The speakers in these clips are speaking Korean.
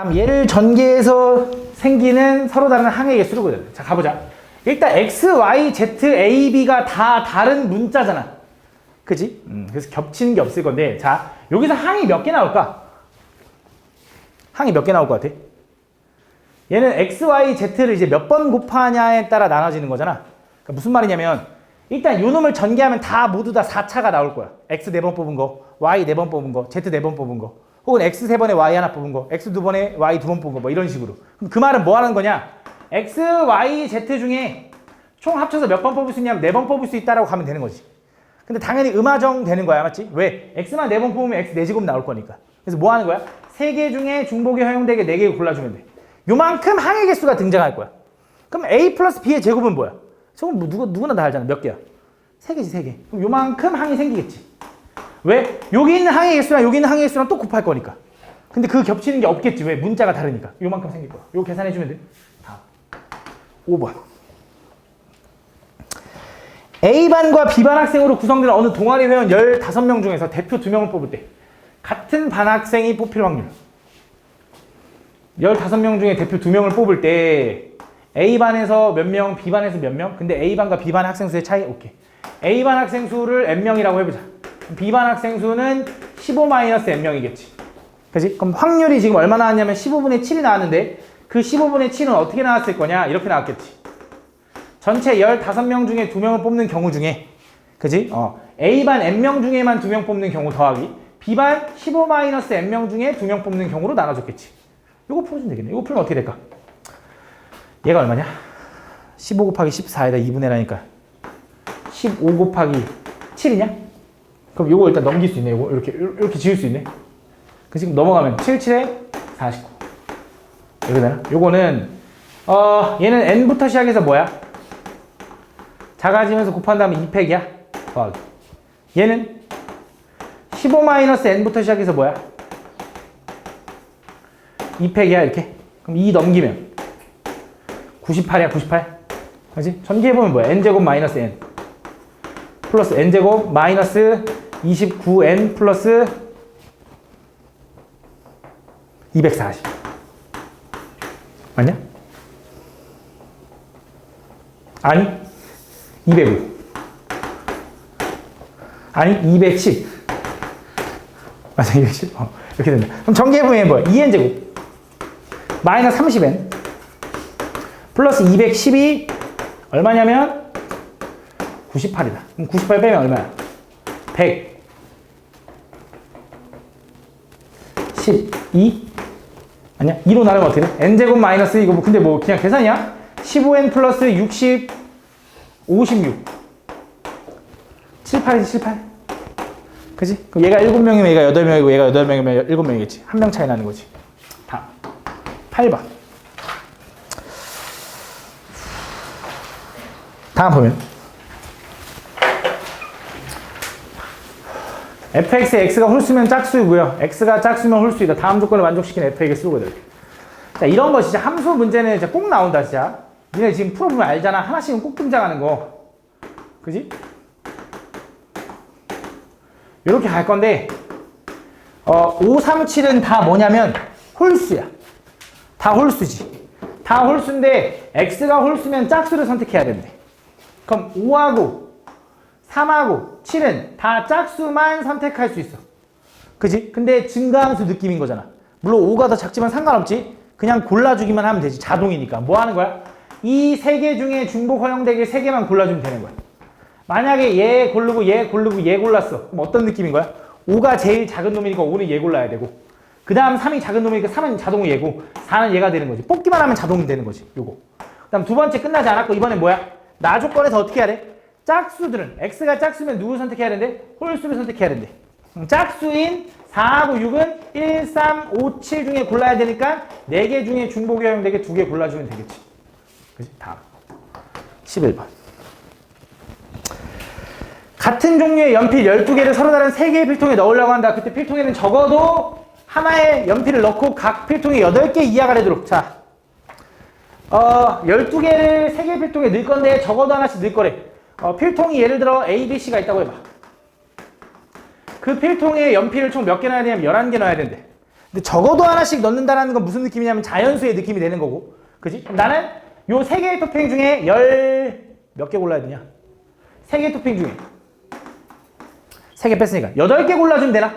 다음 얘를 전개해서 생기는 서로 다른 항의 개수를 구해야 돼. 자, 가보자. 일단 x, y, z, a, b가 다 다른 문자잖아. 그지? 그래서 겹치는 게 없을 건데, 자, 여기서 항이 몇 개 나올까? 항이 몇 개 나올 것 같아? 얘는 x, y, z를 이제 몇 번 곱하냐에 따라 나눠지는 거잖아. 그러니까 무슨 말이냐면, 일단 요 놈을 전개하면 다 모두 다 4차가 나올 거야. x 4번 뽑은 거, y 4번 뽑은 거, z 4번 뽑은 거. 혹은 x 3번에 y 하나 뽑은 거, x 2번에 y 2번 뽑은 거, 뭐 이런 식으로. 그럼 그 말은 뭐 하는 거냐? x, y, z 중에 총 합쳐서 몇 번 뽑을 수 있냐면 4번 뽑을 수 있다라고 가면 되는 거지. 근데 당연히 음하정 되는 거야, 맞지? 왜? x만 4번 뽑으면 x 4제곱 나올 거니까. 그래서 뭐 하는 거야? 3개 중에 중복이 허용되게 4개 골라주면 돼. 요만큼 항의 개수가 등장할 거야. 그럼 a 플러스 b의 제곱은 뭐야? 저건 뭐 누구나 다 알잖아. 몇 개야? 3개지, 3개. 그럼 요만큼 항이 생기겠지. 왜? 여기 있는 항의 개수랑 여기 있는 항의 개수랑 또 곱할 거니까. 근데 그 겹치는 게 없겠지. 왜? 문자가 다르니까. 요만큼 생길 거야. 요거 계산해주면 돼. 다음. 5번. A반과 B반 학생으로 구성되는 어느 동아리 회원 15명 중에서 대표 2명을 뽑을 때 같은 반 학생이 뽑힐 확률. 15명 중에 대표 2명을 뽑을 때 A반에서 몇 명, B반에서 몇 명? 근데 A반과 B반 학생 수의 차이? 오케이. A반 학생 수를 N명이라고 해보자. B반 학생 수는 15-N명이겠지. 그치? 그럼 확률이 지금 얼마 나왔냐면 15분의 7이 나왔는데 그 15분의 7은 어떻게 나왔을 거냐? 이렇게 나왔겠지. 전체 15명 중에 2명을 뽑는 경우 중에 그치? A반 N명 중에만 2명 뽑는 경우 더하기 B반 15-N명 중에 2명 뽑는 경우로 나눠줬겠지. 이거 풀어주면 되겠네. 이거 풀면 어떻게 될까? 얘가 얼마냐? 15 곱하기 14에다 2분의 1하니까 15 곱하기 7이냐? 그럼 요거 일단 넘길 수 있네. 요거 이렇게 지울 수 있네. 그 지금 넘어가면 7, 7에 49. 이렇게 되나? 요거는 얘는 n부터 시작해서 뭐야? 작아지면서 곱한 다음에 2팩이야. 더하기. 얘는 15-n부터 시작해서 뭐야? 2팩이야 이렇게. 그럼 2 넘기면 98이야 98. 그렇지? 전개해보면 뭐야? n제곱 마이너스 n 플러스 n제곱 마이너스 29n 플러스 240. 맞냐? 아니 205. 아니 207. 맞아 207. 이렇게 된다. 그럼 전개해보면 뭐야? 2n제곱 마이너스 30n 플러스 212 얼마냐면 98이다. 그럼 98 빼면 얼마야? 100 12 아니야? 2로 나누면 어떻게 돼? n제곱 마이너스 이거 근데 뭐 그냥 계산이야? 15n 플러스 60 56 78이지 78. 그치? 그럼 얘가 7명이면 얘가 8명이고 얘가 8명이면 7명이겠지. 한 명 차이 나는 거지. 다음 8번. 다음 보면 fx의 x가 홀수면 짝수이고요. x가 짝수면 홀수이다. 다음 조건을 만족시키는 f에게 쓰거든. 자, 이런 거 진짜 함수 문제는 진짜 꼭 나온다, 진짜. 니네 지금 풀어보면 알잖아. 하나씩은 꼭 등장하는 거. 그지? 이렇게 갈 건데, 5, 3, 7은 다 뭐냐면 홀수야. 다 홀수지. 다 홀수인데, x가 홀수면 짝수를 선택해야 된대. 그럼 5하고 3하고 7은 다 짝수만 선택할 수 있어. 그지? 근데 증가함수 느낌인 거잖아. 물론 5가 더 작지만 상관없지. 그냥 골라주기만 하면 되지. 자동이니까. 뭐 하는 거야? 이 3개 중에 중복 허용되게 3개만 골라주면 되는 거야. 만약에 얘 고르고 얘 고르고 얘 골랐어. 그럼 어떤 느낌인 거야? 5가 제일 작은 놈이니까 5는 얘 골라야 되고 그 다음 3이 작은 놈이니까 3은 자동으로 얘고 4는 얘가 되는 거지. 뽑기만 하면 자동이 되는 거지. 요거. 그 다음 두 번째 끝나지 않았고 이번엔 뭐야? 나 조건에서 어떻게 해야 돼? 짝수들은 x가 짝수면 누구 선택해야 된대? 홀수를 선택해야 된대. 짝수인 4하고 6은 1, 3, 5, 7 중에 골라야 되니까 4개 중에 중복이 허용되게 2개 골라주면 되겠지. 그치? 다음 11번. 같은 종류의 연필 12개를 서로 다른 3개의 필통에 넣으려고 한다. 그때 필통에는 적어도 하나의 연필을 넣고 각 필통에 8개 이하가 되도록. 자, 12개를 3개의 필통에 넣을 건데 적어도 하나씩 넣을 거래. 필통이 예를 들어 A, B, C가 있다고 해봐. 그 필통에 연필을 총 몇 개 넣어야 되냐면 11개 넣어야 된대. 근데 적어도 하나씩 넣는다는 건 무슨 느낌이냐면 자연수의 느낌이 되는 거고. 그지? 그럼 나는 요 3개의 토핑 중에 몇 개 골라야 되냐? 3개 토핑 중에 3개 뺐으니까 8개 골라주면 되나?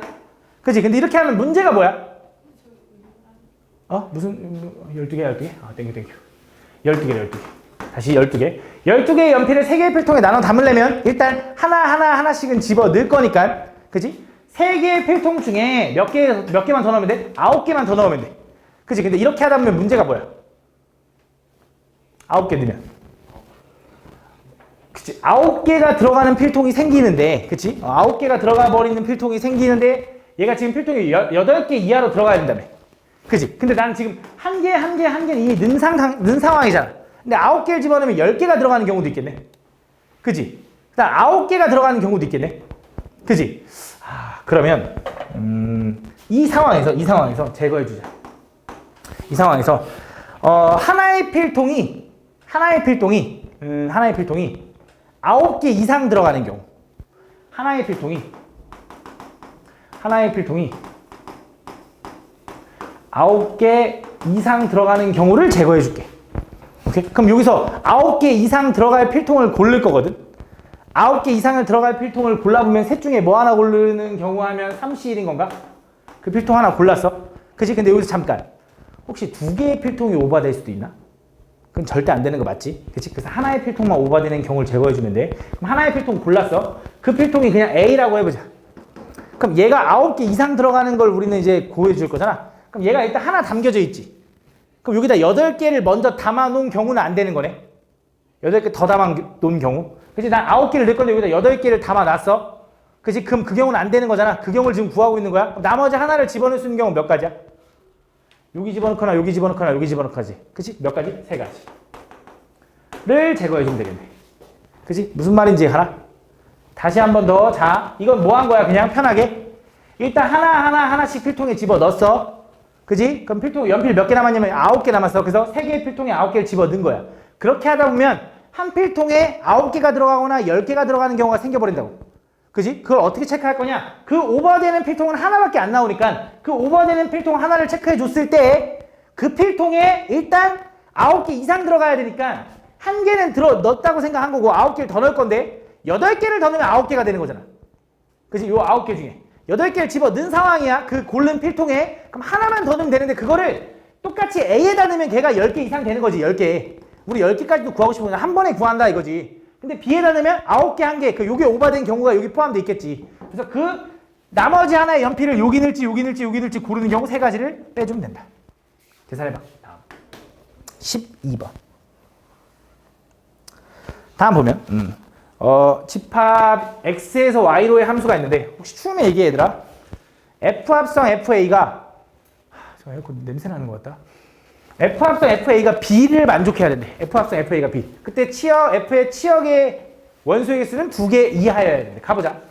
그지? 근데 이렇게 하면 문제가 뭐야? 무슨 12개? 아, 땡큐. 12개. 다시 12개. 12개의 연필을 3개의 필통에 나눠 담으려면 일단 하나씩은 집어 넣을 거니까. 그지? 3개의 필통 중에 몇 개만 더 넣으면 돼? 9개만 더 넣으면 돼. 그지? 근데 이렇게 하다 보면 문제가 뭐야? 9개 넣으면. 그치? 9개가 들어가는 필통이 생기는데, 그치? 9개가 들어가 버리는 필통이 생기는데, 얘가 지금 필통이 8개 이하로 들어가야 된다며. 그치? 근데 나는 지금 한 개는 이미 는 상황이잖아. 근데 9개를 집어넣으면 10개가 들어가는 경우도 있겠네. 그치? 그다음 9개가 들어가는 경우도 있겠네. 그치? 그러면, 이 상황에서 제거해주자. 이 상황에서, 하나의 필통이 9개 이상 들어가는 경우. 하나의 필통이 9개 이상 들어가는 경우를 제거해 줄게. 오케이? 그럼 여기서 9개 이상 들어갈 필통을 고를 거거든. 9개 이상을 들어갈 필통을 골라보면 셋 중에 뭐 하나 고르는 경우 하면 3C1인 건가? 그 필통 하나 골랐어. 그치? 근데 여기서 잠깐. 혹시 2개의 필통이 오버될 수도 있나? 그건 절대 안 되는 거 맞지? 그치? 그래서 하나의 필통만 오버되는 경우를 제거해주면 돼. 그럼 하나의 필통 골랐어. 그 필통이 그냥 A라고 해보자. 그럼 얘가 9개 이상 들어가는 걸 우리는 이제 구해줄 거잖아. 그럼 얘가 일단 하나 담겨져 있지. 그럼 여기다 8개를 먼저 담아놓은 경우는 안 되는 거네. 8개 더 담아놓은 경우. 그치? 난 9개를 넣을 건데 여기다 8개를 담아놨어. 그치? 그럼 그 경우는 안 되는 거잖아. 그 경우를 지금 구하고 있는 거야. 그럼 나머지 하나를 집어넣을 수 있는 경우 몇 가지야? 여기 집어넣거나 여기 집어넣거나 여기 집어넣거나. 그치? 몇 가지? 3가지를 제거해주면 되겠네. 그치? 무슨 말인지 알아? 다시 한 번 더. 자, 이건 뭐 한 거야? 그냥 편하게. 일단 하나씩 필통에 집어넣었어. 그치? 그럼 연필 몇 개 남았냐면 9개 남았어. 그래서 3개의 필통에 9개를 집어넣은 거야. 그렇게 하다 보면 한 필통에 9개가 들어가거나 10개가 들어가는 경우가 생겨버린다고. 그지? 그걸 어떻게 체크할 거냐? 그 오버되는 필통은 하나밖에 안 나오니까 그 오버되는 필통 하나를 체크해 줬을 때 그 필통에 일단 9개 이상 들어가야 되니까 한 개는 넣었다고 생각한 거고 9개를 더 넣을 건데 8개를 더 넣으면 9개가 되는 거잖아. 그지? 요 9개 중에 8개를 집어 넣은 상황이야. 그 고른 필통에. 그럼 하나만 더 넣으면 되는데 그거를 똑같이 A에다 넣으면 걔가 10개 이상 되는 거지. 10개. 우리 10개까지도 구하고 싶으면 한 번에 구한다 이거지. 근데 B에다 넣으면 9개 한 개, 요게 오버된 경우가 여기 포함되어 있겠지. 그래서 그 나머지 하나의 연필을 여기 넣을지 고르는 경우 3가지를 빼주면 된다. 계산해봐. 다음 12번. 다음 보면 집합 X에서 Y로의 함수가 있는데 혹시 추우면 얘기해 얘들아. F합성 FA가 저 에어컨 냄새 나는 것 같다. F합성 FA가 B를 만족해야 된대. F합성 FA가 B. 그때 F의 치역의 원소의 개수는 2개 이하여야 된대. 가보자.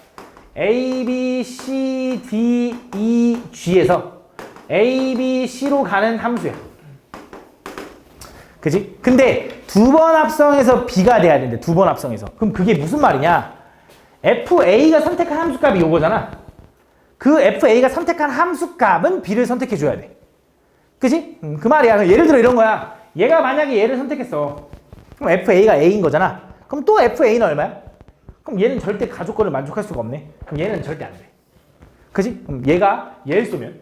A, B, C, D, E, G에서 A, B, C로 가는 함수야. 그지? 근데 2번 합성해서 B가 돼야 된대. 2번 합성해서. 그럼 그게 무슨 말이냐? FA가 선택한 함수값이 요거잖아. 그 FA가 선택한 함수값은 B를 선택해줘야 돼. 그지? 그 말이야. 예를 들어 이런 거야. 얘가 만약에 얘를 선택했어. 그럼 FA가 A인 거잖아. 그럼 또 FA는 얼마야? 그럼 얘는 절대 가족권을 만족할 수가 없네. 그럼 얘는 절대 안 돼. 그지? 그럼 얘가 얘를 쏘면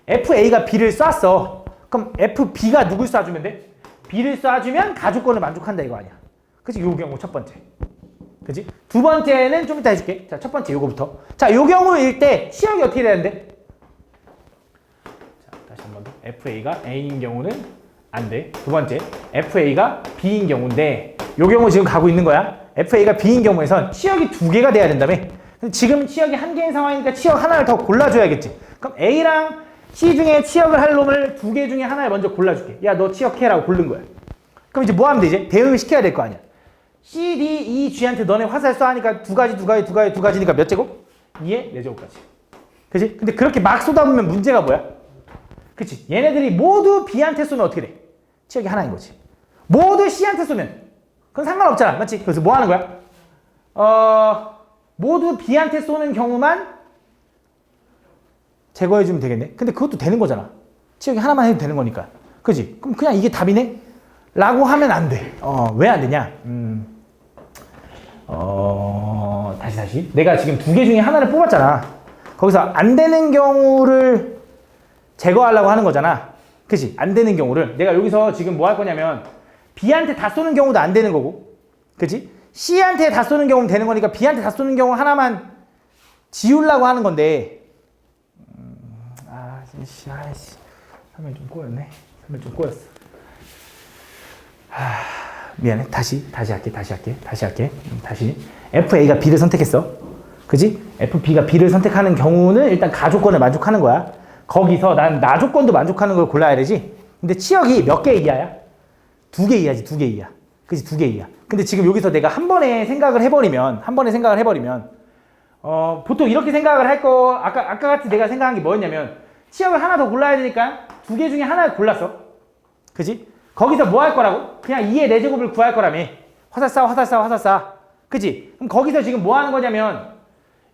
FA가 B를 쐈어. 그럼 FB가 누굴 쏴주면 돼? B를 쏴주면 가족권을 만족한다 이거 아니야. 그지? 요 경우 첫 번째. 그지? 두 번째는 좀 이따 해줄게. 자, 첫 번째 요거부터. 자, 요 경우일 때 치역이 어떻게 되는데? FA가 A인 경우는 안 돼. 두 번째, FA가 B인 경우인데 요 경우 지금 가고 있는 거야. FA가 B인 경우에선 치역이 2개가 돼야 된다며. 지금 치역이 1개인 상황이니까 치역 하나를 더 골라줘야겠지. 그럼 A랑 C 중에 치역을 할 놈을 2개 중에 하나를 먼저 골라줄게. 야, 너 치역해라고 고른 거야. 그럼 이제 뭐 하면 되지? 대응을 시켜야 될 거 아니야. C, D, E, G한테 너네 화살 쏴 하니까 2가지니까 몇 제곱? 2의 4제곱까지. 그치? 근데 그렇게 막 쏟아보면 문제가 뭐야? 그치? 얘네들이 모두 B한테 쏘면 어떻게 돼? 치역이 하나인 거지. 모두 C한테 쏘면 그건 상관없잖아. 맞지? 그래서 뭐 하는 거야? 모두 B한테 쏘는 경우만 제거해주면 되겠네. 근데 그것도 되는 거잖아. 치역이 하나만 해도 되는 거니까. 그지? 그럼 그냥 이게 답이네? 라고 하면 안 돼. 왜 안 되냐? 다시. 내가 지금 두 개 중에 하나를 뽑았잖아. 거기서 안 되는 경우를 제거하려고 하는 거잖아. 그치? 안 되는 경우를. 내가 여기서 지금 뭐 할 거냐면 B한테 다 쏘는 경우도 안 되는 거고. 그치? C한테 다 쏘는 경우는 되는 거니까 B한테 다 쏘는 경우 하나만 지우려고 하는 건데. 화면 좀 꼬였네. 화면 좀 꼬였어. 미안해. 다시 할게. 다시. FA가 B를 선택했어. 그지? FB가 B를 선택하는 경우는 일단 가조건을 만족하는 거야. 거기서 난 나조건도 만족하는 걸 골라야 되지. 근데 치역이 몇 개 이하야? 2개 이하지, 2개 이하. 그지? 2개 이하. 근데 지금 여기서 내가 한 번에 생각을 해버리면, 보통 이렇게 생각을 할 거, 아까 같이 내가 생각한 게 뭐였냐면, 치역을 하나 더 골라야 되니까 2개 중에 하나를 골랐어. 그지? 거기서 뭐 할 거라고? 그냥 2의 4제곱을 구할 거라며. 화살싸. 그지? 그럼 거기서 지금 뭐 하는 거냐면,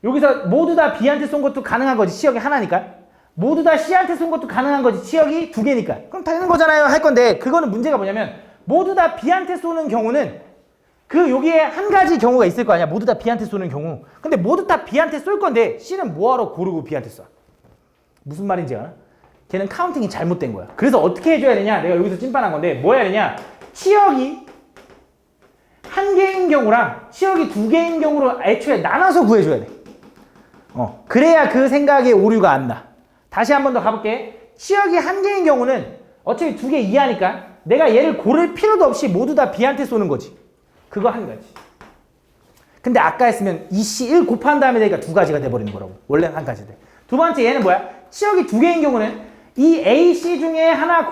여기서 모두 다 B한테 쏜 것도 가능한 거지. 치역이 하나니까. 모두 다 C한테 쏜 것도 가능한 거지. 치역이 2개니까. 그럼 되는 거잖아요. 할 건데, 그거는 문제가 뭐냐면, 모두 다 B한테 쏘는 경우는 여기에 한 가지 경우가 있을 거 아니야. 모두 다 B한테 쏘는 경우. 근데 모두 다 B한테 쏠 건데, C는 뭐하러 고르고 B한테 쏴? 무슨 말인지 알아? 걔는 카운팅이 잘못된 거야. 그래서 어떻게 해줘야 되냐? 내가 여기서 찐빠한 건데, 뭐 해야 되냐? 치역이 한 개인 경우랑 치역이 2개인 경우로 애초에 나눠서 구해줘야 돼. 그래야 그 생각에 오류가 안 나. 다시 한 번 더 가볼게. 치역이 한 개인 경우는 어차피 2개 이하니까 내가 얘를 고를 필요도 없이 모두 다 B한테 쏘는 거지. 그거 한 가지. 근데 아까 했으면 2C 1 곱한 다음에 되니까 2가지가 돼버리는 거라고. 원래는 한 가지 돼. 두 번째 얘는 뭐야? 치역이 2개인 경우는 이 A, C 중에 하나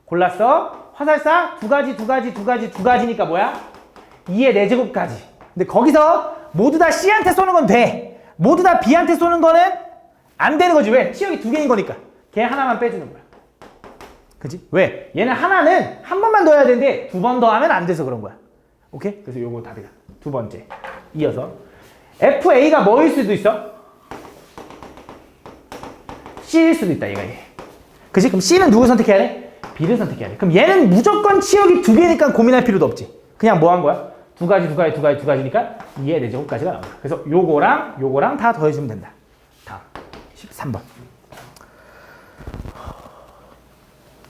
골랐어. 화살사 2가지니까 뭐야? 2의 4제곱까지. 근데 거기서 모두 다 C한테 쏘는 건 돼. 모두 다 B한테 쏘는 거는 안 되는 거지. 왜? 치역이 2개인 거니까. 걔 하나만 빼주는 거야. 그치? 왜? 얘는 하나는 한 번만 더 해야 되는데 2번 더 하면 안 돼서 그런 거야. 오케이? 그래서 요거 답이다. 두 번째. 이어서 FA가 뭐일 수도 있어? C일 수도 있다. 얘가 얘. 그치? 그럼 C는 누구 선택해야 돼? B를 선택해야 돼. 그럼 얘는 무조건 치역이 2개니까 고민할 필요도 없지. 그냥 뭐 한 거야? 2가지니까 2의 4제곱까지가 나온 거야. 그래서 요거랑 다 더해주면 된다. 다음 13번.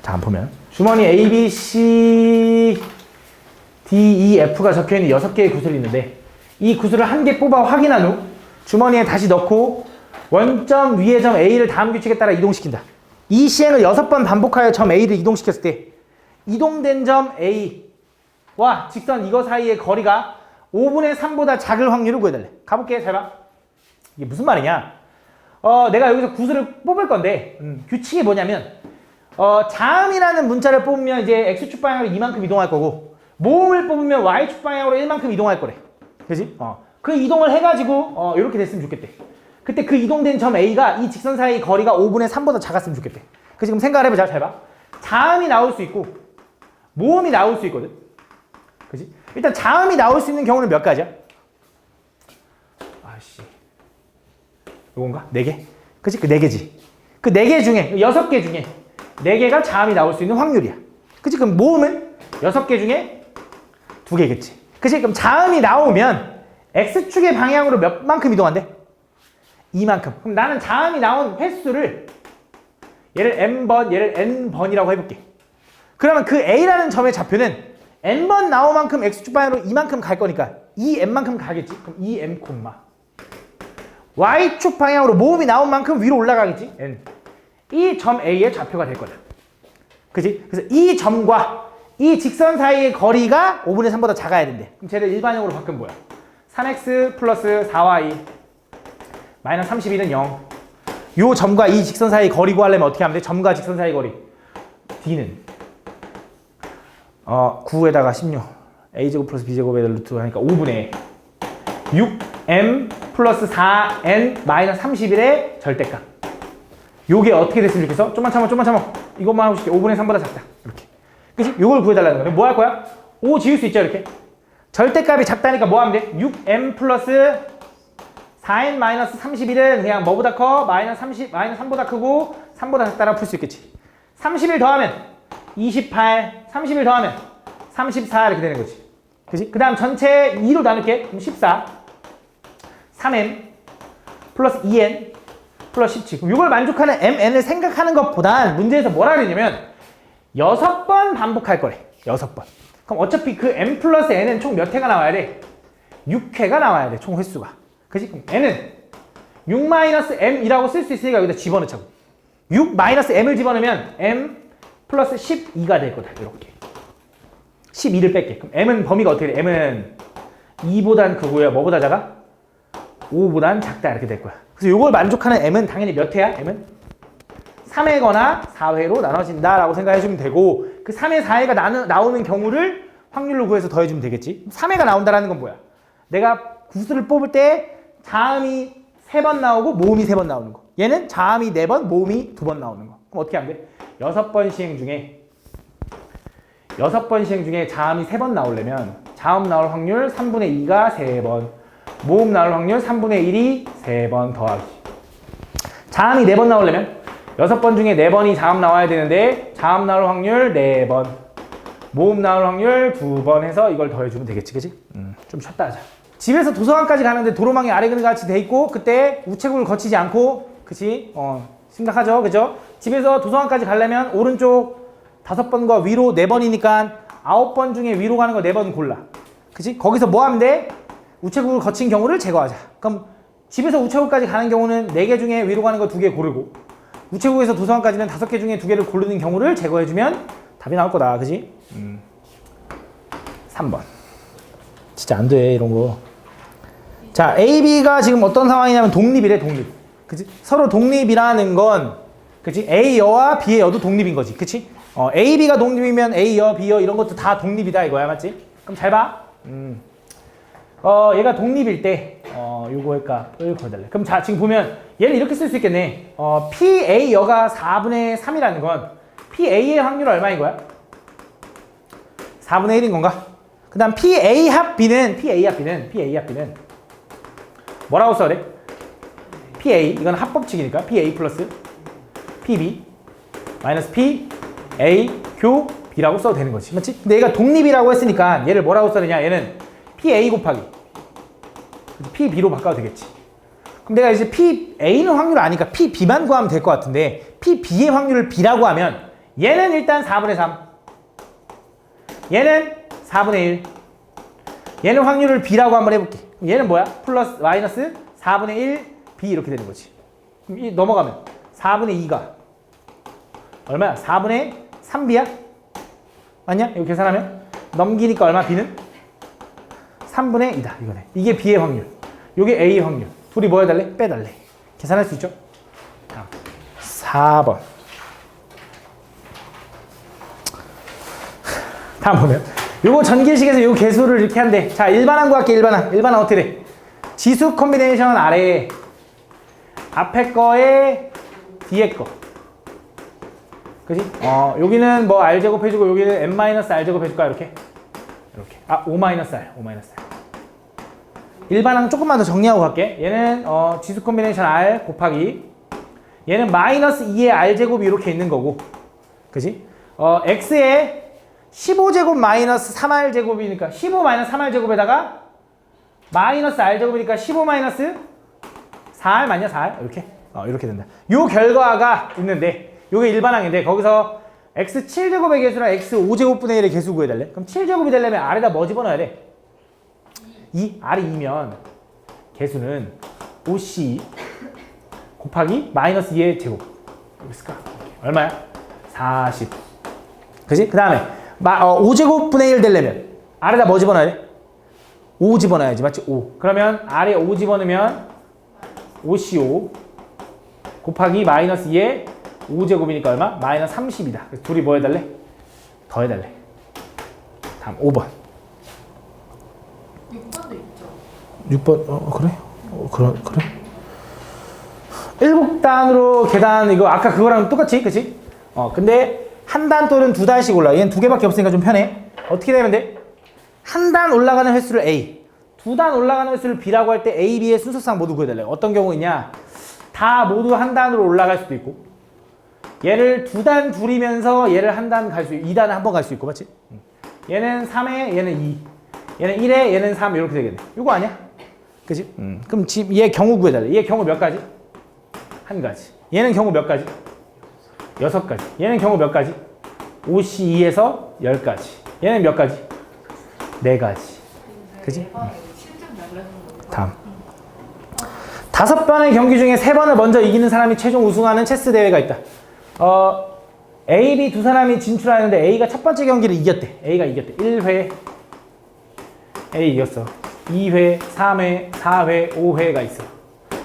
자, 한번 보면 주머니 A, B, C, D, E, F가 적혀있는 6개의 구슬이 있는데 이 구슬을 한 개 뽑아 확인한 후 주머니에 다시 넣고 원점 위의 점 A를 다음 규칙에 따라 이동시킨다. 이 시행을 6번 반복하여 점 A를 이동시켰을 때 이동된 점 A와 직선 이거 사이의 거리가 5분의 3보다 작을 확률을 구해달래. 가볼게. 잘 봐. 이게 무슨 말이냐? 내가 여기서 구슬을 뽑을 건데 규칙이 뭐냐면 자음이라는 문자를 뽑으면 이제 X축 방향으로 이만큼 이동할 거고 모음을 뽑으면 Y축 방향으로 1만큼 이동할 거래. 그지? 그 이동을 해가지고 이렇게 됐으면 좋겠대. 그때 그 이동된 점 A가 이 직선 사이 거리가 5분의 3보다 작았으면 좋겠대. 그래서 지금 생각을 해보자. 잘 봐. 자음이 나올 수 있고 모음이 나올 수 있거든. 그지? 일단 자음이 나올 수 있는 경우는 몇 가지야? 아씨. 이건가? 4개? 그치? 그 4개지. 그 4개 중에 6개 중에 4개가 자음이 나올 수 있는 확률이야. 그치? 그럼 모음은 6개 중에 2개겠지. 그치? 그럼 자음이 나오면 X축의 방향으로 몇 만큼 이동한대? 이만큼. 그럼 나는 자음이 나온 횟수를 얘를 M번, 얘를 N번이라고 해볼게. 그러면 그 A라는 점의 좌표는 N번 나온 만큼 X축 방향으로 이만큼 갈 거니까 2M만큼 가겠지. 그럼 2M, Y축 방향으로 모음이 나온 만큼 위로 올라가겠지. N. 이 점 A의 좌표가 될 거다. 그치? 그래서 이 점과 이 직선 사이의 거리가 5분의 3보다 작아야 된대. 그럼 쟤를 일반형으로 바꾸면 뭐야? 3x 플러스 4y 마이너스 32는 0. 요 점과 이 직선 사이 거리 구하려면 어떻게 하면 돼? 점과 직선 사이 거리. D는 9에다가 16. A제곱 플러스 B제곱의 루트 하니까 5분의 6M 플러스 4N 마이너스 31의 절대값. 요게 어떻게 됐으면 좋겠어? 좀만 참아. 이것만 하고 싶게. 5분의 3보다 작다. 이렇게. 그치? 요걸 구해달라는 거네. 뭐 할 거야? 5 지울 수 있죠, 이렇게. 절대값이 작다니까 뭐 하면 돼? 6M 플러스 4n-31은 그냥 뭐보다 커? 마이너스 3보다 크고 3보다 작다라고 풀 수 있겠지. 31 더하면 28, 31 더하면 34 이렇게 되는 거지. 그지? 그 다음 전체 2로 나눌게. 그럼 14, 3n 플러스 2n 플러스 17. 그럼 이걸 만족하는 mn을 생각하는 것보단 문제에서 뭐라 그랬냐면 6번 반복할 거래. 6번. 그럼 어차피 그 m 플러스 n은 총 몇 회가 나와야 돼? 6회가 나와야 돼. 총 횟수가. 그지? 그럼 n은 6-m이라고 쓸 수 있으니까 여기다 집어넣자고. 6-m을 집어넣으면 m 플러스 12가 될 거다. 이렇게. 12를 뺄게. 그럼 m은 범위가 어떻게 돼? m은 2보단 크고요. 뭐보다 작아? 5보단 작다. 이렇게 될 거야. 그래서 이걸 만족하는 m은 당연히 몇 회야? m은 3회거나 4회로 나눠진다 라고 생각해주면 되고, 그 3회, 4회가 나오는 경우를 확률로 구해서 더해주면 되겠지. 3회가 나온다는 건 뭐야? 내가 구수를 뽑을 때 자음이 3번 나오고 모음이 3번 나오는 거. 얘는 자음이 4번, 모음이 2번 나오는 거. 그럼 어떻게 하면 돼? 6번 시행 중에 자음이 3번 나오려면 자음 나올 확률 3분의 2가 3번, 모음 나올 확률 3분의 1이 3번 더하기. 자음이 4번 나오려면 6번 중에 4번이 자음 나와야 되는데 자음 나올 확률 4번, 모음 나올 확률 2번 해서 이걸 더해주면 되겠지, 그치? 좀 쉬었다 하자. 집에서 도서관까지 가는데 도로망이 아래그늘같이 돼 있고 그때 우체국을 거치지 않고, 그치? 심각하죠, 그죠? 집에서 도서관까지 가려면 오른쪽 5번과 위로 4번이니까 9번 중에 위로 가는 거 4번 골라. 그치? 거기서 뭐 하면 돼? 우체국을 거친 경우를 제거하자. 그럼 집에서 우체국까지 가는 경우는 4개 중에 위로 가는 거 2개 고르고, 우체국에서 도서관까지는 5개 중에 2개를 고르는 경우를 제거해주면 답이 나올 거다. 그지? 3번. 진짜 안 돼, 이런 거. 자, A, B가 지금 어떤 상황이냐면 독립이래, 독립. 그치? 서로 독립이라는 건, 그치? A 여와 B의 여도 독립인 거지. 그치? A, B가 독립이면 A 여, B 여 이런 것도 다 독립이다 이거야. 맞지? 그럼 잘 봐. 얘가 독립일 때, 요거의 값을 구해달래. 그럼 자, 지금 보면 얘를 이렇게 쓸 수 있겠네. PA 여가 4분의 3이라는 건 PA의 확률 얼마인 거야? 4분의 1인 건가? 그 다음 PA 합 B는 뭐라고 써야 돼? PA, 이건 합법칙이니까 PA 플러스 PB 마이너스 PA 교 B라고 써도 되는 거지. 맞지? 근데 얘가 독립이라고 했으니까 얘를 뭐라고 써야 되냐? 얘는 PA 곱하기 PB로 바꿔도 되겠지. 그럼 내가 이제 PA는 확률을 아니까 PB만 구하면 될 것 같은데, PB의 확률을 B라고 하면 얘는 일단 4분의 3, 얘는 4분의 1, 얘는 확률을 B라고 한번 해볼게. 그럼 얘는 뭐야? 플러스 마이너스 4분의 1 B 이렇게 되는 거지. 그럼 이 넘어가면 4분의 2가 얼마야? 4분의 3B야? 맞냐? 이거 계산하면 넘기니까 얼마? B는? 3분의 2다 이거네. 이게 B의 확률, 이게 A의 확률. 둘이 뭐 해달래? 빼달래. 계산할 수 있죠? 4번. 다음 보면 요거 전기식에서 요 개수를 이렇게 한대. 자, 일반항 구할게. 일반항 어떻게 돼? 지수 콤비네이션 아래에 앞에 거에 뒤에 거. 그지? 여기는 뭐 R제곱 해주고 여기는 M-R제곱 해줄까? 이렇게. O-R. 일반항 조금만 더 정리하고 갈게. 얘는 지수 콤비네이션 R 곱하기, 얘는 마이너스 2의 R제곱이 이렇게 있는 거고, 그지? X에 15제곱 마이너스 3R제곱이니까 15 마이너스 3R제곱에다가 마이너스 R제곱이니까 15 마이너스 4R 맞냐? 4R? 이렇게? 이렇게 된다. 요 결과가 있는데 요게 일반항인데 거기서 X 7제곱의 개수랑 X 5제곱분의 1의 개수 구해달래? 그럼 7제곱이 되려면 R에다 뭐 집어넣어야 돼? 2, R이 2면 개수는 OC 곱하기 마이너스 2의 제곱. 여기 있을까? 얼마야? 40. 그지? 그 다음에 5제곱분의 1 되려면 R에다 뭐 집어넣어야 돼? 5 집어넣어야지. 맞지? 5. 그러면 R에 5 집어넣으면 OC5 곱하기 마이너스 2의 5제곱이니까 얼마? 마이너스 30이다. 그래서 둘이 뭐 해달래? 더 해달래. 다음 5번. 6번도 있죠. 6번, 그래? 그래? 7단으로 계단, 이거 아까 그거랑 똑같지? 그치? 근데 한 단 또는 2단씩 올라. 얘는 2개밖에 없으니까 좀 편해. 어떻게 되면 돼? 한 단 올라가는 횟수를 A, 두 단 올라가는 횟수를 b라고 할 때 a, b의 순서상 모두 구해달래요. 어떤 경우 있냐? 다 모두 한 단으로 올라갈 수도 있고, 얘를 두 단 둘이면서 얘를 한 단 갈 수 있고, 2단을 한 번 갈 수 있고, 맞지? 얘는 3에 얘는 2, 얘는 1에 얘는 3 이렇게 되겠네. 이거 아니야? 그치? 그럼 지금 얘 경우 구해달래. 얘 경우 몇 가지? 한 가지. 얘는 경우 몇 가지? 6가지. 얘는 경우 몇 가지? 5C2에서 10가지. 얘는 몇 가지? 4가지. 그치? 다음. 5번의 경기 중에 3번을 먼저 이기는 사람이 최종 우승하는 체스 대회가 있다. A, B 두 사람이 진출하는데 A가 첫 번째 경기를 이겼대. A가 이겼대. 1회 A 이겼어. 2회, 3회, 4회, 5회가 있어.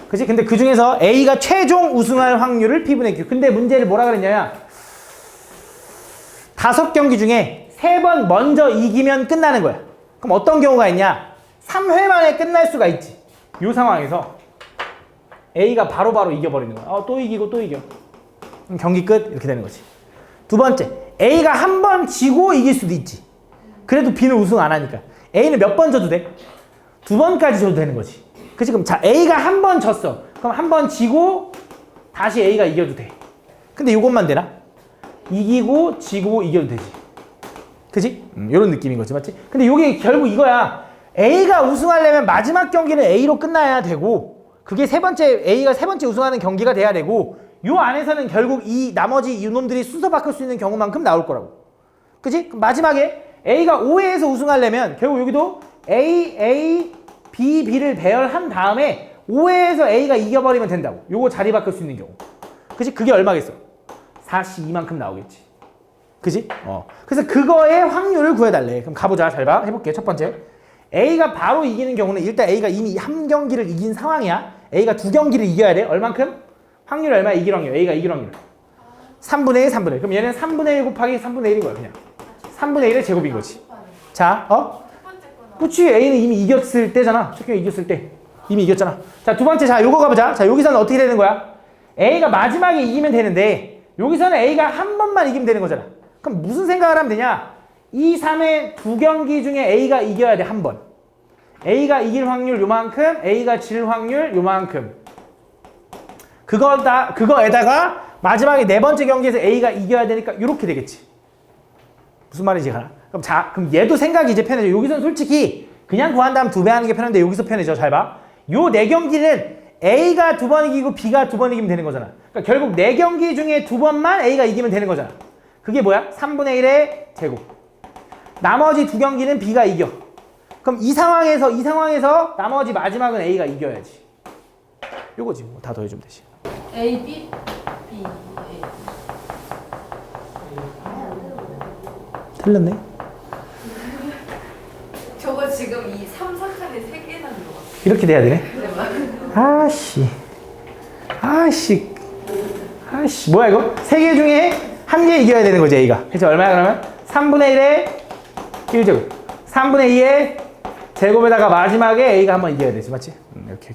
그치? 근데 그 중에서 A가 최종 우승할 확률을 P분의 Q. 근데 문제를 뭐라 그랬냐면 5경기 중에 3번 먼저 이기면 끝나는 거야. 그럼 어떤 경우가 있냐? 3회 만에 끝날 수가 있지. 이 상황에서 A가 바로바로 이겨버리는 거야. 또 이기고 또 이겨. 그럼 경기 끝. 이렇게 되는 거지. 두 번째, A가 한 번 지고 이길 수도 있지. 그래도 B는 우승 안 하니까. A는 몇 번 져도 돼? 2번까지 져도 되는 거지. 그치? 그럼 자, A가 한 번 졌어. 그럼 한 번 지고 다시 A가 이겨도 돼. 근데 이것만 되나? 이기고 지고 이겨도 되지. 그치? 이런 느낌인 거지. 맞지? 근데 이게 결국 이거야. A가 우승하려면 마지막 경기는 A로 끝나야 되고, 그게 A가 세 번째 우승하는 경기가 돼야 되고, 요 안에서는 결국 이 나머지 이놈들이 순서 바꿀 수 있는 경우만큼 나올 거라고. 그치? 그럼 마지막에 A가 5회에서 우승하려면 결국 여기도 A, B, B를 배열한 다음에 5회에서 A가 이겨버리면 된다고. 요거 자리 바꿀 수 있는 경우. 그치? 그게 얼마겠어? 4C2만큼 나오겠지. 그치? 그래서 그거의 확률을 구해달래. 그럼 가보자. 잘 봐. 해볼게. 첫 번째. A가 바로 이기는 경우는 일단 A가 이미 한 경기를 이긴 상황이야. A가 2경기를 이겨야 돼. 얼만큼? 확률 얼마야? 이길 확률. A가 이길 확률. 3분의 1, 3분의 1. 그럼 얘는 3분의 1 곱하기 3분의 1인 거야. 그냥. 3분의 1의 제곱인 거지. 자, 그치? A는 이미 이겼을 때잖아. 첫 경기 이겼을 때. 이미 이겼잖아. 자, 두 번째. 자, 요거 가보자. 자, 여기서는 어떻게 되는 거야? A가 마지막에 이기면 되는데, 여기서는 A가 한 번만 이기면 되는 거잖아. 그럼 무슨 생각을 하면 되냐? 2, 3의 2경기 중에 A가 이겨야 돼. 한 번. A가 이길 확률 요만큼, A가 질 확률 요만큼. 그거에다가 마지막에 4번째 경기에서 A가 이겨야 되니까 이렇게 되겠지. 무슨 말인지 가나? 그럼 얘도 생각이 이제 편해져. 여기서는 솔직히 그냥 구한 다음 2배 하는 게 편한데 여기서 편해져. 잘 봐. 요 4경기는 A가 2번 이기고 B가 2번 이기면 되는 거잖아. 그러니까 결국 4경기 중에 2번만 A가 이기면 되는 거잖아. 그게 뭐야? 3분의 1의 제곱. 나머지 2경기는 B가 이겨. 그럼 이 상황에서 나머지 마지막은 A가 이겨야지. 요거지. 뭐 다 더해주면 되지. A, B, B, A. 틀렸네. 저거 지금 이 3, 4칸에 3개나 들어갔어. 이렇게 돼야 되네. 아씨. 뭐야 이거? 3개 중에 1개 이겨야 되는 거지 A가. 그래서 얼마야 그러면? 3분의 1의 1제곱. 3분의 2의 제곱에다가 마지막에 A가 한번 이겨야 되지. 맞지? 이렇게.